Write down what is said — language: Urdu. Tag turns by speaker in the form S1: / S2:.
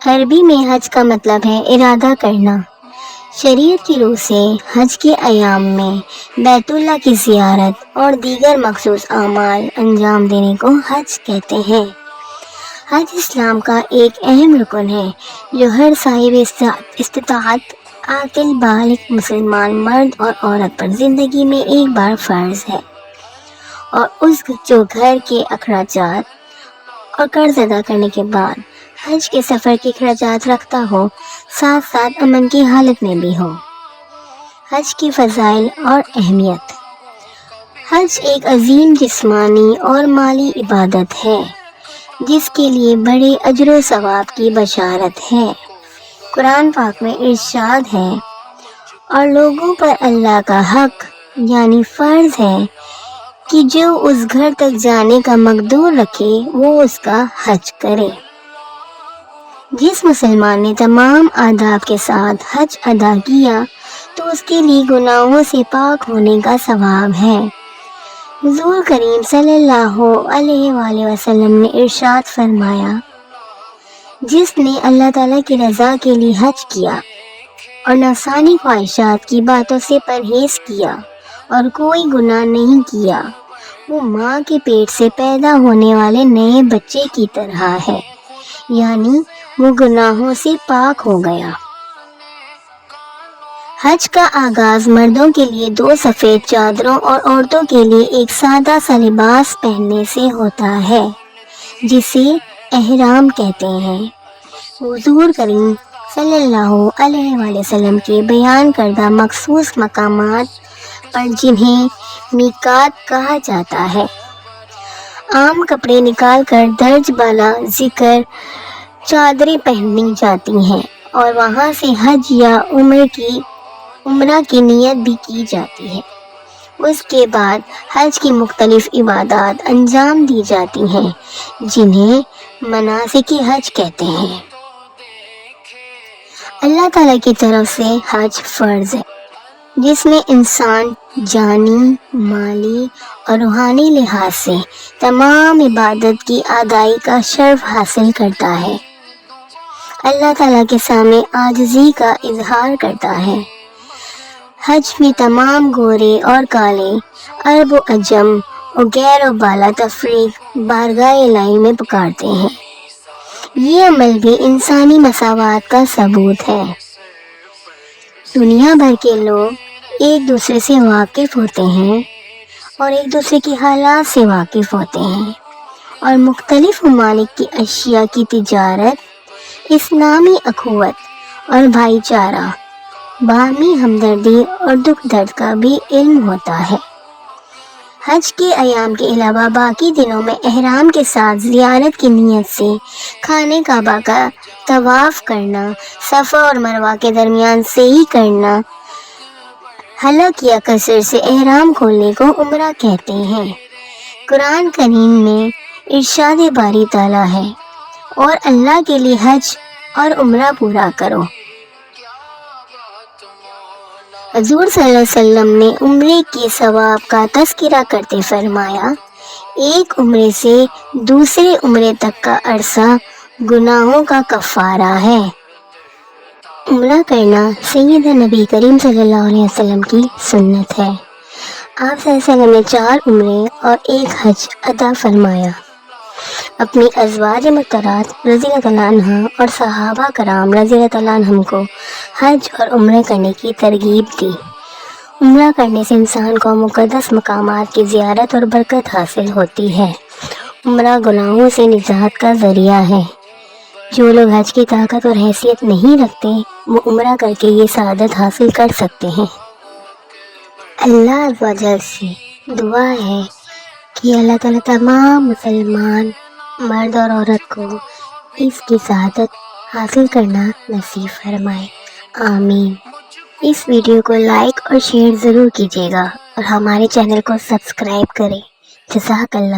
S1: عربی میں حج کا مطلب ہے ارادہ کرنا۔ شریعت کی روح سے حج کے ایام میں بیت اللہ کی زیارت اور دیگر مخصوص اعمال انجام دینے کو حج کہتے ہیں۔ حج اسلام کا ایک اہم رکن ہے جو ہر صاحب استطاعت عاقل بالغ مسلمان مرد اور عورت پر زندگی میں ایک بار فرض ہے، اور اس جو گھر کے اخراجات اور قرض ادا کرنے کے بعد حج کے سفر کے اخراجات رکھتا ہو، ساتھ ساتھ امن کی حالت میں بھی ہو۔ حج کی فضائل اور اہمیت۔ حج ایک عظیم جسمانی اور مالی عبادت ہے جس کے لیے بڑے اجر و ثواب کی بشارت ہے۔ قرآن پاک میں ارشاد ہے، اور لوگوں پر اللہ کا حق یعنی فرض ہے کہ جو اس گھر تک جانے کا مقدور رکھے وہ اس کا حج کرے۔ جس مسلمان نے تمام آداب کے ساتھ حج ادا کیا تو اس کے لیے گناہوں سے پاک ہونے کا ثواب ہے۔ حضور کریم صلی اللہ علیہ وآلہ وسلم نے ارشاد فرمایا، جس نے اللہ تعالیٰ کی رضا کے لیے حج کیا اور نفسانی خواہشات کی باتوں سے پرہیز کیا اور کوئی گناہ نہیں کیا، وہ ماں کے پیٹ سے پیدا ہونے والے نئے بچے کی طرح ہے، یعنی وہ گناہوں سے پاک ہو گیا۔ حج کا آغاز مردوں کے لیے 2 سفید چادروں اور عورتوں کے لیے ایک سادہ سا لباس پہننے سے ہوتا ہے جسے احرام کہتے ہیں۔ حضور کریم صلی اللہ علیہ وآلہ وسلم کے بیان کردہ مخصوص مقامات پر جنہیں میقات کہا جاتا ہے، عام کپڑے نکال کر درج بالا ذکر چادریں پہنی جاتی ہیں، اور وہاں سے حج یا عمرہ کی نیت بھی کی جاتی ہے۔ اس کے بعد حج کی مختلف عبادات انجام دی جاتی ہیں جنہیں مناسک حج کہتے ہیں۔ اللہ تعالیٰ کی طرف سے حج فرض ہے جس میں انسان جانی، مالی اور روحانی لحاظ سے تمام عبادت کی ادائیگی کا شرف حاصل کرتا ہے، اللہ تعالیٰ کے سامنے عاجزی کا اظہار کرتا ہے۔ حج میں تمام گورے اور کالے، عرب و عجم اور غیر و بالا تفریق بارگاہ الہی میں پکارتے ہیں۔ یہ عمل بھی انسانی مساوات کا ثبوت ہے۔ دنیا بھر کے لوگ ایک دوسرے سے واقف ہوتے ہیں اور ایک دوسرے کے حالات سے واقف ہوتے ہیں، اور مختلف ممالک کی اشیاء کی تجارت، اسلامی اخوت اور بھائی چارہ، باہمی ہمدردی اور دکھ درد کا بھی علم ہوتا ہے۔ حج کے ایام کے علاوہ باقی دنوں میں احرام کے ساتھ زیارت کی نیت سے خانہ کعبہ کا طواف کرنا، صفا اور مروہ کے درمیان سعی کرنا، حلق یا قصر سے احرام کھولنے کو عمرہ کہتے ہیں۔ قرآن کریم میں ارشاد باری تعالیٰ ہے، اور اللہ کے لیے حج اور عمرہ پورا کرو۔ حضور صلی اللہ علیہ وسلم نے عمرے کے ثواب کا تذکرہ کرتے فرمایا، ایک عمرے سے دوسرے عمرے تک کا عرصہ گناہوں کا کفارہ ہے۔ عمرہ کرنا سیدنا نبی کریم صلی اللہ علیہ وسلم کی سنت ہے۔ آپ صلی اللہ علیہ وسلم نے 4 عمرے اور 1 حج ادا فرمایا۔ اپنی ازواج مطہرات رضی اللہ عنہا اور صحابہ کرام رضی اللہ عنہم کو حج اور عمرے کرنے کی ترغیب دی۔ عمرہ کرنے سے انسان کو مقدس مقامات کی زیارت اور برکت حاصل ہوتی ہے۔ عمرہ گناہوں سے نجات کا ذریعہ ہے۔ جو لوگ حج کی طاقت اور حیثیت نہیں رکھتے وہ عمرہ کر کے یہ سعادت حاصل کر سکتے ہیں۔ اللہ عز و جل سے دعا ہے کہ اللہ تعالیٰ تمام مسلمان مرد اور عورت کو اس کی سعادت حاصل کرنا نصیب فرمائے، آمین۔ اس ویڈیو کو لائک اور شیئر ضرور کیجیے گا، اور ہمارے چینل کو سبسکرائب کریں۔ جزاک اللہ۔